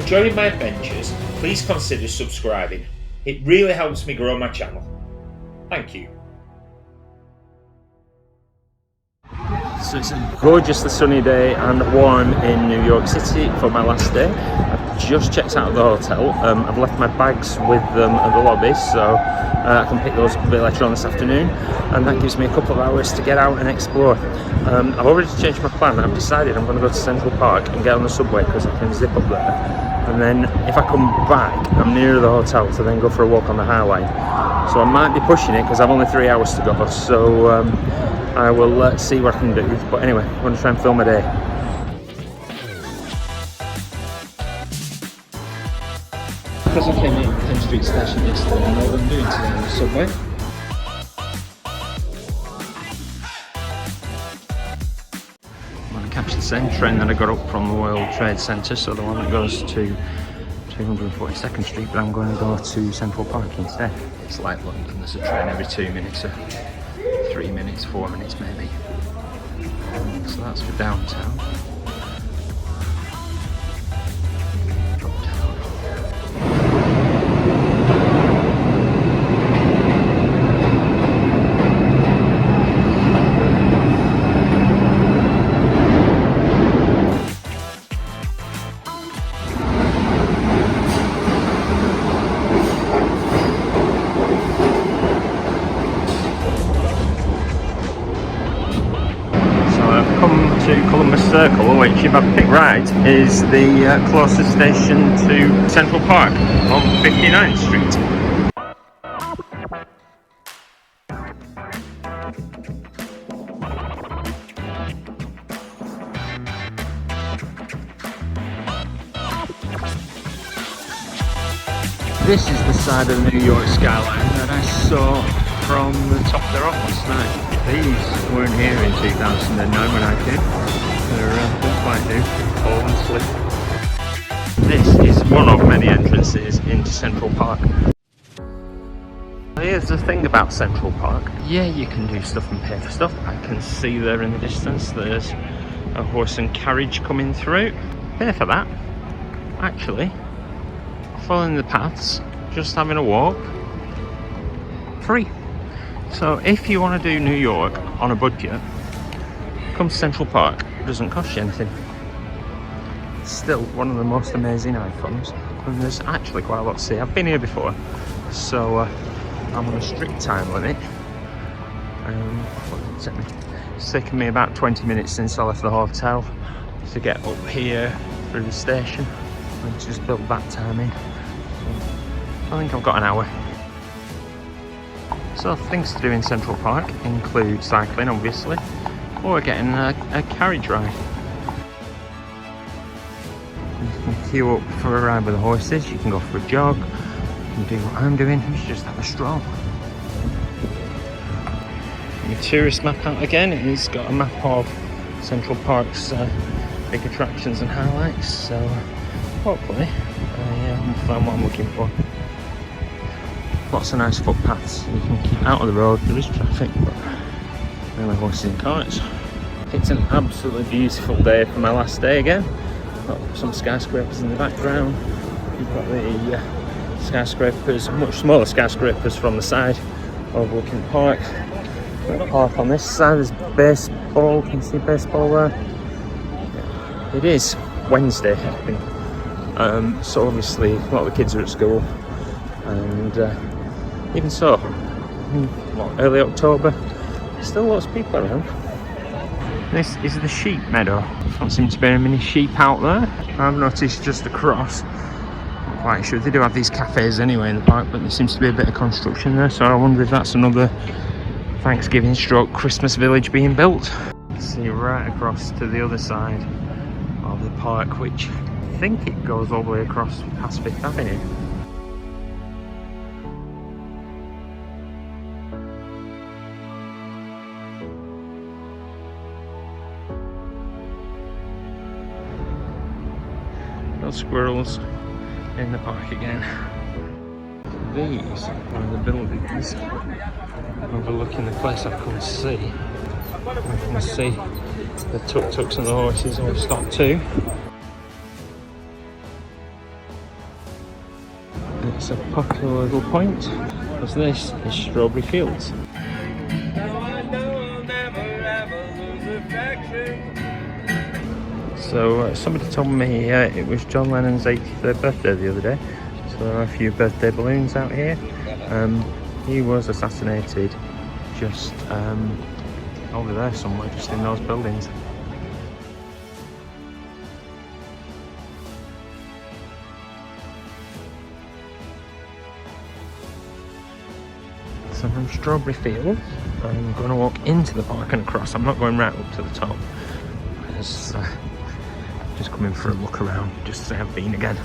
enjoying my adventures, please consider subscribing. It really helps me grow my channel. Thank you. So it's a gorgeously sunny day and warm in New York City for my last day. I've just checked out of the hotel. I've left my bags with them at the lobby, so I can pick those up a bit later on this afternoon, and that gives me a couple of hours to get out and explore. I've already changed my plan. I've decided I'm going to go to Central Park and get on the subway because I can zip up there, and then if I come back I'm near the hotel to then go for a walk on the High Line. So I might be pushing it because I've only 3 hours to go, so I will see what I can do. But anyway, I'm going to try and film a day. Because I came in Penn Street Station yesterday, I know what I'm doing today on the subway. I'm going to catch the same train that I got up from the World Trade Center, so the one that goes to 242nd Street, but I'm going to go to Central Park instead. It's like London, there's a train every 2 minutes, or 3 minutes, 4 minutes maybe. So that's for downtown. Drop down. Columbus Circle, which if I pick right is the closest station to Central Park on 59th Street. This is the side of the New York skyline that I saw from the top of the rock last night. These weren't here in 2009 when I came. They're quite new, tall and slick. This is one of many entrances into Central Park. Here's the thing about Central Park. Yeah, you can do stuff and pay for stuff. I can see there in the distance there's a horse and carriage coming through. Pay for that. Actually, following the paths, just having a walk, free. So if you want to do New York on a budget, come to Central Park. It doesn't cost you anything. It's still one of the most amazing icons, and there's actually quite a lot to see. I've been here before, so I'm on a strict time limit. It's taken me about 20 minutes since I left the hotel to get up here through the station and just build that time in. So I think I've got an hour. So things to do in Central Park include cycling, obviously, or getting a carriage ride. You can queue up for a ride with the horses, you can go for a jog, you can do what I'm doing, you should just have a stroll. Your tourist map out again. It's got a map of Central Park's big attractions and highlights, so hopefully I find what I'm looking for. Lots of nice footpaths, you can keep out of the road. There is traffic, but mainly horses and carts. It's an absolutely beautiful day for my last day again. Got some skyscrapers in the background. You've got the skyscrapers, much smaller skyscrapers from the side overlooking the park. Got a park on this side, there's baseball, can you see baseball there? It is Wednesday, I think. So obviously a lot of the kids are at school, and even so, early October, still lots of people around. This is the sheep meadow. Don't seem to be any many sheep out there. I've noticed just across, not quite sure, they do have these cafes anyway in the park, but there seems to be a bit of construction there, so I wonder if that's another Thanksgiving stroke Christmas village being built. See right across to the other side of the park, which I think it goes all the way across past 5th Avenue. Squirrels in the park again. These are the buildings overlooking the place I've come to see. You can see the tuk-tuks and the horses all stopped too. a popular little point, because this is Strawberry Fields. So somebody told me it was John Lennon's 83rd birthday the other day, so there are a few birthday balloons out here. He was assassinated just over there somewhere, just in those buildings. So from Strawberry Fields, I'm going to walk into the park and across. I'm not going right up to the top. Just coming for a look around, just to say I've been again.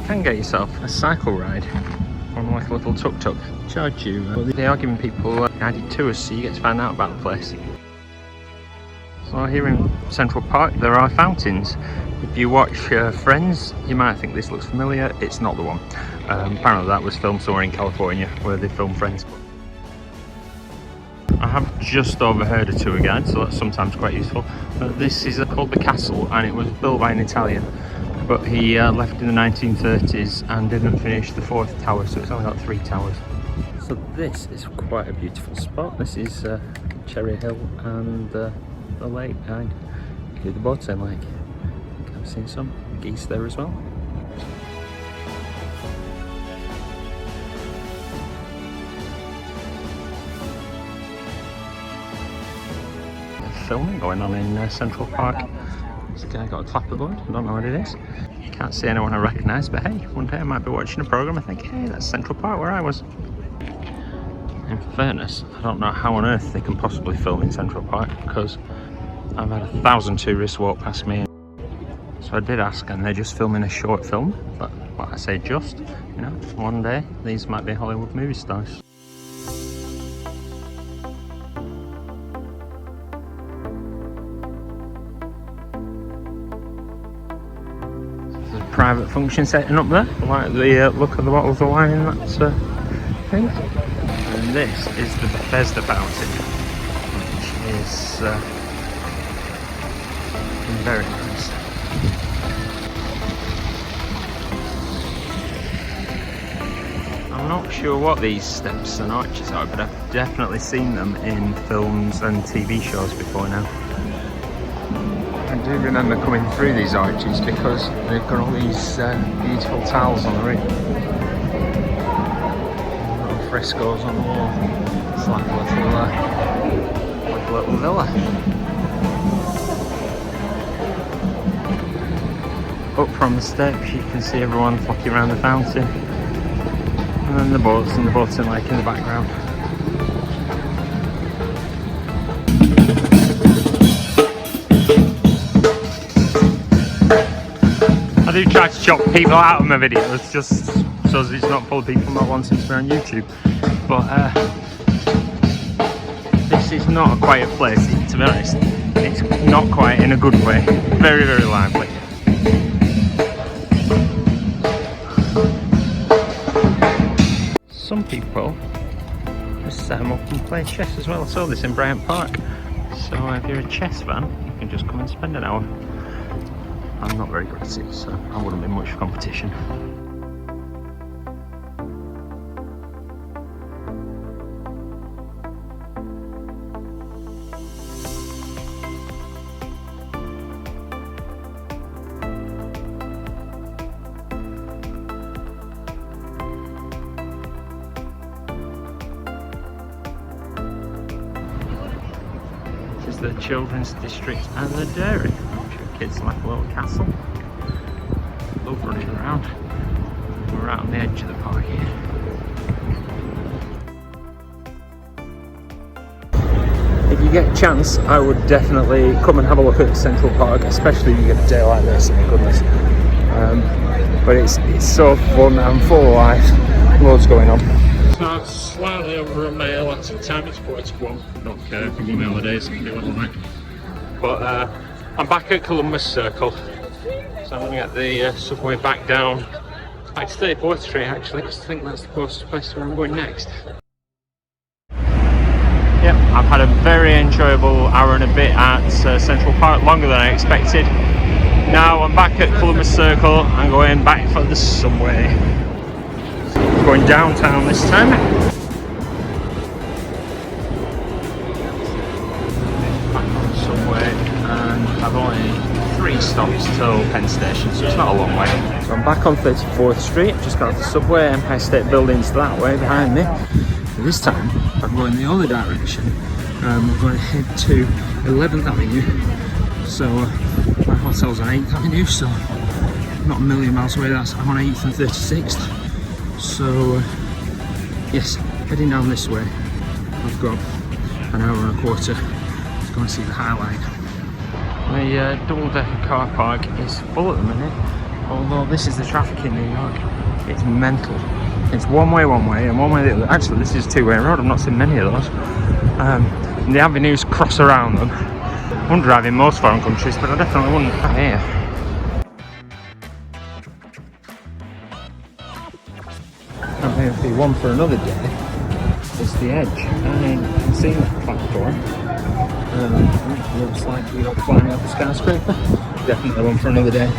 You can get yourself a cycle ride on like a little tuk-tuk. Charge you. They are giving people guided tours, so you get to find out about the place. So here in Central Park there are fountains. If you watch Friends, you might think this looks familiar. It's not the one. Apparently that was filmed somewhere in California where they filmed Friends. I have just overheard a tour guide, so that's sometimes quite useful. This is called The Castle, and it was built by an Italian, but he left in the 1930s and didn't finish the 4th tower, so it's only got 3 towers. So this is quite a beautiful spot. This is Cherry Hill and the lake behind. The boating lake. I've seen some geese there as well. Filming going on in Central Park. This guy got a clapperboard, I don't know what it is. You can't see anyone I recognise, but hey, one day I might be watching a programme and think, hey, that's Central Park where I was. In fairness, I don't know how on earth they can possibly film in Central Park, because I've had 1,000 tourists walk past me. So I did ask, and they're just filming a short film, but what I say just, you know, one day these might be Hollywood movie stars. Private function setting up there. I like the look of the bottles of wine in that thing. And this is the Bethesda Fountain, which is very nice. I'm not sure what these steps and arches are, but I've definitely seen them in films and TV shows before now. I do remember coming through these arches because they've got all these beautiful tiles on the roof. Little frescoes on the wall. It's like a little villa. Up from the steps you can see everyone flocking around the fountain. And then the boats and the boating lake in the background. I do try to chop people out of my videos just so it's not full of people not wanting to be on YouTube. But this is not a quiet place, to be honest. It's not quiet in a good way. Very, very lively. Some people just set them up and play chess as well. I saw this in Bryant Park. So if you're a chess fan, you can just come and spend an hour. I'm not very good at it, so I wouldn't be much competition. This is the children's district and the dairy. Kids like a little castle. Love running around. We're out on the edge of the park here. If you get a chance, I would definitely come and have a look at Central Park, especially if you get a day like this, my goodness. But it's so fun and full of life. Loads going on. So I'm slightly over on my elapsing time. It's 4:01. Don't care if I'm on holidays, I can do what I like. But I'm back at Columbus Circle, so I'm going to get the subway back down to 34th Street actually, because I think that's the closest place where I'm going next. Yep, I've had a very enjoyable hour and a bit at Central Park, longer than I expected. Now I'm back at Columbus Circle and going back for the subway. Going downtown this time. Back on the subway, and I've only 3 stops till Penn Station, so it's not a long way. So I'm back on 34th Street, just got off the subway, Empire State Building's that way behind me. But this time I'm going the other direction. We're going to head to 11th Avenue. So my hotel's on 8th Avenue, so not a million miles away. That's I'm on 8th and 36th. So yes, heading down this way. I've got an hour and a quarter to go and see the High Line. The double-decker car park is full at the minute, although this is the traffic in New York. It's mental. It's one way, and one way the other. Actually, this is a two-way road. I've not seen many of those. And the avenues cross around them. I wouldn't drive in most foreign countries, but I definitely wouldn't drive here. And maybe one for another day is the Edge. I haven't seen that platform. Looks like we got flying up the skyscraper. Definitely one for another day.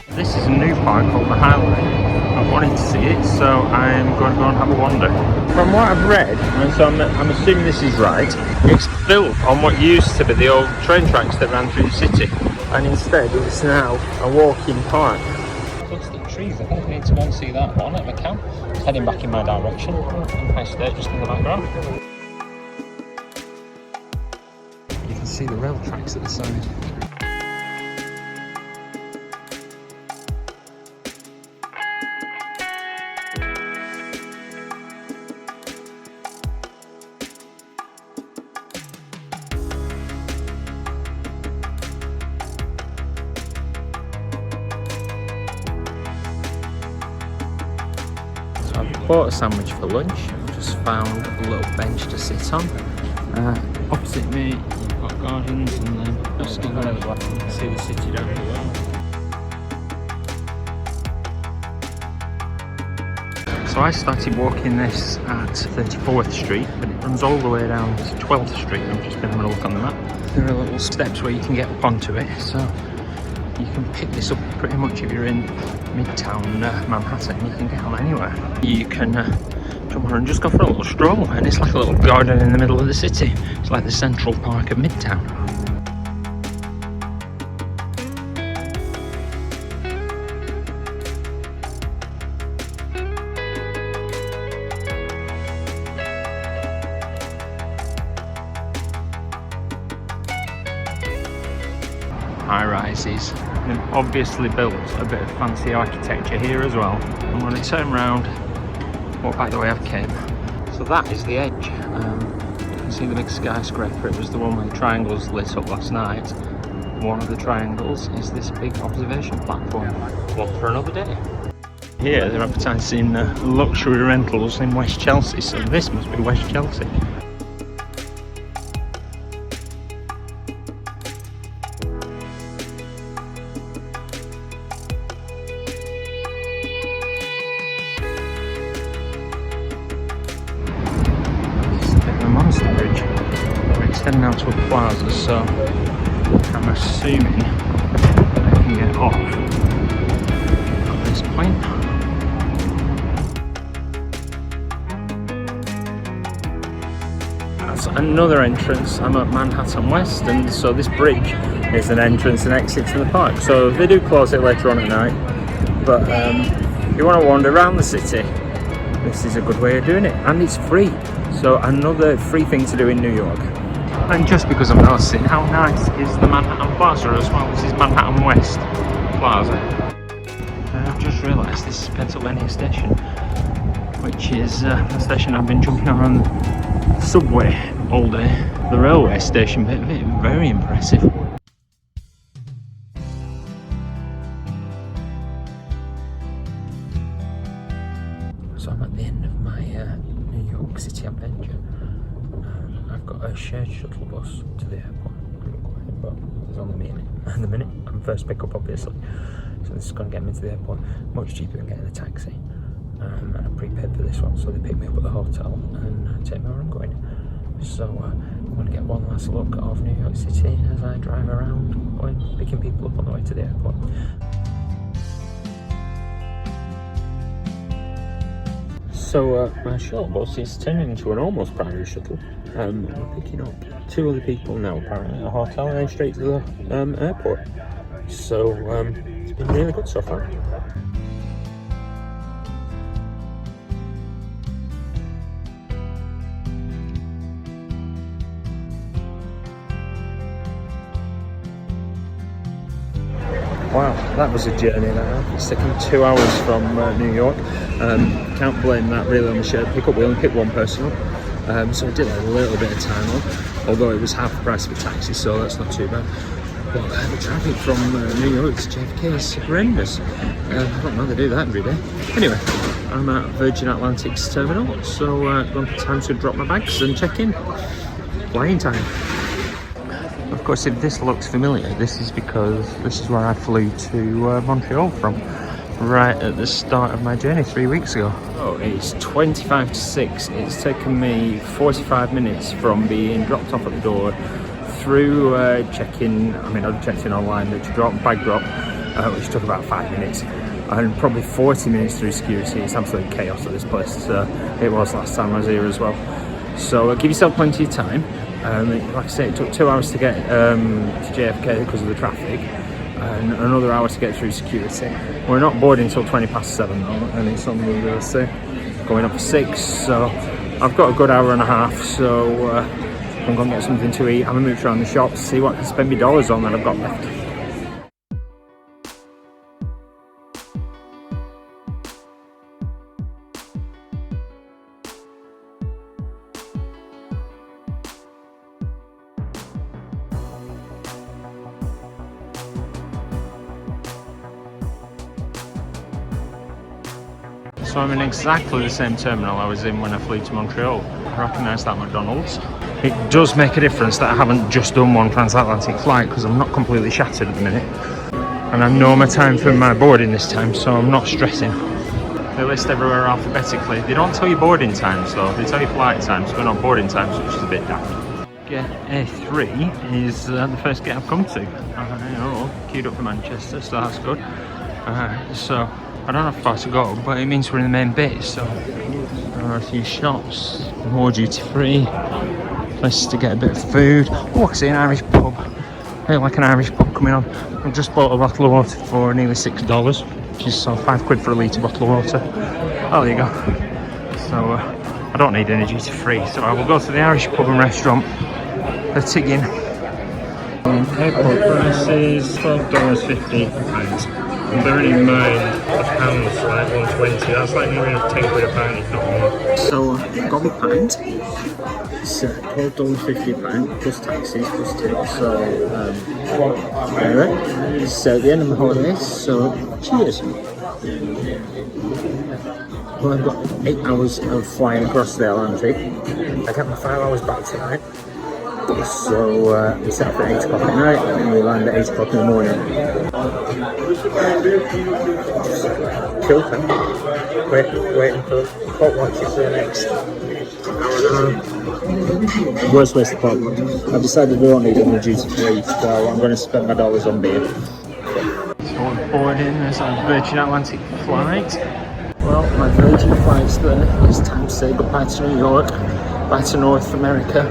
This is a new park called the High Line. I've wanted to see it, so I'm going to go and have a wander. From what I've read, and so I'm assuming this is right, it's built on what used to be the old train tracks that ran through the city, and instead it's now a walking park. Plus the trees, I think I need to go and see that one if I can. It's heading back in my direction. Empire State just in the background. You can see the rail tracks at the side. Bought a sandwich for lunch. Just found a little bench to sit on. Opposite me, you've got gardens, and then just going to see the city down below. So I started walking this at 34th Street, but it runs all the way down to 12th Street. I'm just having a look on the map. There are little steps where you can get up onto it, so you can pick this up pretty much if you're in Midtown Manhattan. You can get on anywhere. You can jump on and just go for a little stroll, and it's like a little garden in the middle of the city. It's like the Central Park of Midtown. High rises. They've obviously built a bit of fancy architecture here as well. I'm going to turn around, walk back the way I've came. So that is the Edge. You can see the big skyscraper. It was the one with the triangles lit up last night. One of the triangles is this big observation platform. One for another day. Here they're advertising luxury rentals in West Chelsea, so this must be West Chelsea. Heading out to a plaza, so I'm assuming I can get off at this point. That's another entrance. I'm at Manhattan West, and so this bridge is an entrance and exit to the park. So they do close it later on at night, but if you want to wander around the city, this is a good way of doing it, and it's free. So another free thing to do in New York. And just because I'm noticing how nice is the Manhattan Plaza as well. This is Manhattan West Plaza. And I've just realised this is Pennsylvania Station, which is the station I've been jumping on the subway all day. The railway station bit of it, very impressive. So I'm at the end of my New York City adventure. I've got a shared shuttle bus to the airport, but there's only me in it at the minute. I'm first pickup, obviously. So this is going to get me to the airport much cheaper than getting a taxi. And I prepaid for this one, so they pick me up at the hotel and take me where I'm going. So I'm going to get one last look of New York City as I drive around, picking people up on the way to the airport. So my shuttle bus is turning into an almost private shuttle. I'm picking up 2 other people now, apparently at a hotel, and then straight to the airport. So it's been really good so far. Wow, that was a journey now. It's taken 2 hours from New York. Can't blame that really on the shared pickup. We only picked one person up, so I did a little bit of time on, although it was half the price of a taxi, so that's not too bad. But the traffic from New York to JFK is horrendous. I don't know, they do that every day. Anyway, I'm at Virgin Atlantic's terminal, so going to time to drop my bags and check in. Flying time. Of course, if this looks familiar, this is because this is where I flew to Montreal from, right at the start of my journey 3 weeks ago. Oh, it's 25 to 6. It's taken me 45 minutes from being dropped off at the door through check-in. I mean, I checked in online, to bag drop, which took about 5 minutes, and probably 40 minutes through security. It's absolute chaos at this place. It was last time I was here as well. So give yourself plenty of time. Like I say, it took 2 hours to get to JFK because of the traffic, and another hour to get through security. We're not boarding until 7:20 though, and it's on the going up for 6, so I've got a good hour and a half. So I'm going to get something to eat, have a mooch around the shops, see what I can spend my dollars on that I've got left. So I'm in exactly the same terminal I was in when I flew to Montreal. I recognise that McDonald's. It does make a difference that I haven't just done one transatlantic flight, because I'm not completely shattered at the minute. And I know my time for my boarding this time, so I'm not stressing. They list everywhere alphabetically. They don't tell you boarding times though, they tell you flight times, but not boarding times, which is a bit daft. Gate A3 is the first gate I've come to. Queued up for Manchester, so that's good. So I don't know how far to go, but it means we're in the main bit, so there are a few shops, more duty free, places to get a bit of food. Oh, I can see an Irish pub. I feel like an Irish pub coming on. I've just bought a bottle of water for nearly $6, which is £5 for a litre bottle of water. Oh, there you go. So I don't need any duty free, so I will go to the Irish pub and restaurant. They're tigging. Airport prices, $12.50 a pint. And bearing in mind the pound's like 120, that's like nearly £10 a pound, if not more. So got my pint. It's $12.50 a pint, plus taxis, plus tips. So anyway, it's at the end of my holidays, so cheers. Well, I've got 8 hours of flying across the Atlantic. I got my 5 hours back tonight. So we set up at 8 o'clock at night and we land at 8 o'clock in the morning. Cool, waiting for clock watching for the next hour. Worst waste of clock. I've decided we don't need any duty free, so I'm going to spend my dollars on beer. So we're boarding this Virgin Atlantic flight. Well, my Virgin flight's there. It's time to say goodbye to New York, back to North America,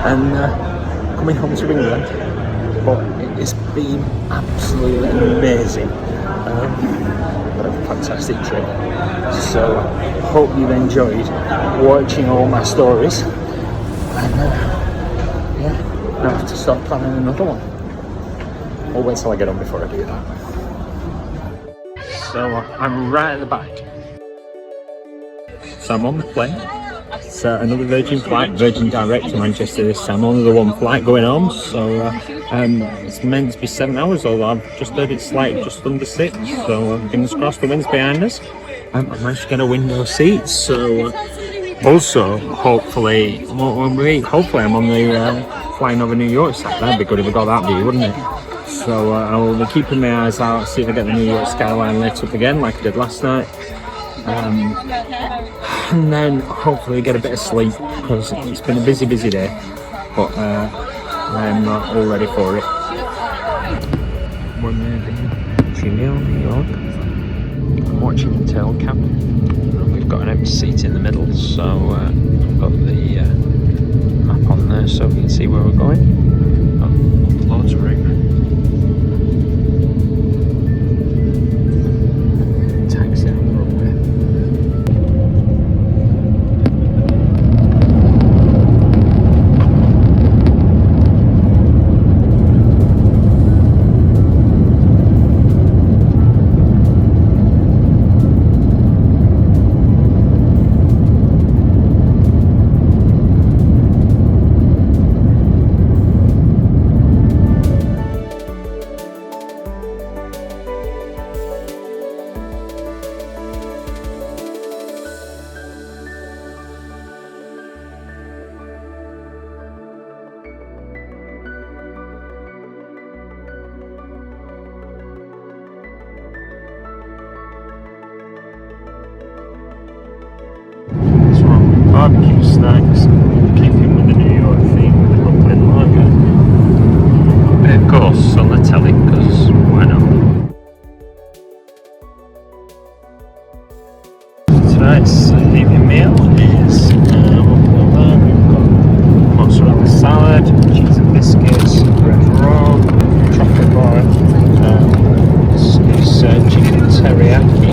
and coming home to England. But it's been absolutely amazing. What a fantastic trip. So hope you've enjoyed watching all my stories, and yeah, now I have to start planning another one. I'll wait till I get on before I do that. So I'm right at the back. So I'm on the plane. It's another Virgin flight, Virgin Direct to Manchester this time. Only the one flight going home, so it's meant to be 7 hours, although I've just heard it's like just under 6. So fingers crossed, the wind's behind us. I managed to get a window seat, so also hopefully I'm on the flying over New York side. That'd be good if I got that view, wouldn't it? So I'll be keeping my eyes out, see if I get the New York skyline lit up again like I did last night. And then hopefully get a bit of sleep, because it's been a busy day, but I'm not all ready for it. We're moving to New York. I'm watching the tail cam. We've got an empty seat in the middle, so I've got the map on there so we can see where we're going. Oh, loads of room. Taxi on the runway. Barbecue snacks, keeping with the New York theme with the Brooklyn lager. A bit of ghosts on the telly, because why not? Tonight's evening meal is we've got mozzarella salad, cheese and biscuits, bread roll, chocolate bar, this is chicken teriyaki,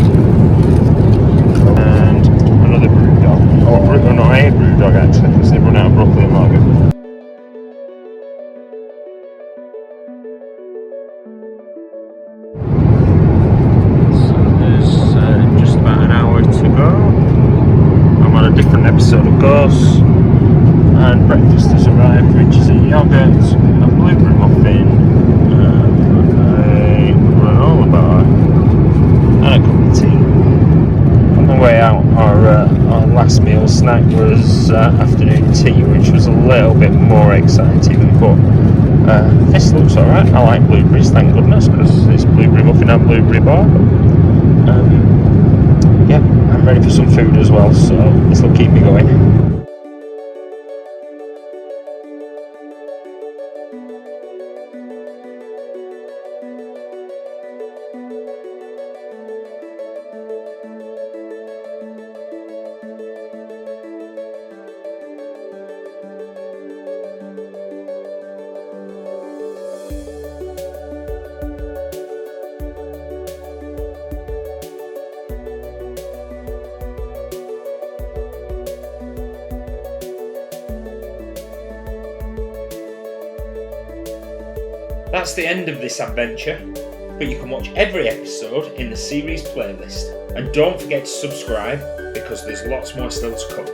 and another brewdog. Oh, no, I ate brewdog actually, because they've run out of Brooklyn lager. So there's just about an hour to go. I'm on a different episode of Ghosts, and breakfast has arrived, which is a yogurt, a blueberry muffin, a granola bar, and a cup of tea. On the way out, our last meal snack was afternoon tea, which was a little bit more exciting, but this looks alright. I like blueberries, thank goodness, because it's blueberry muffin and blueberry bar. Yeah, I'm ready for some food as well, so this will keep me going. That's the end of this adventure, but you can watch every episode in the series playlist. And don't forget to subscribe, because there's lots more still to come.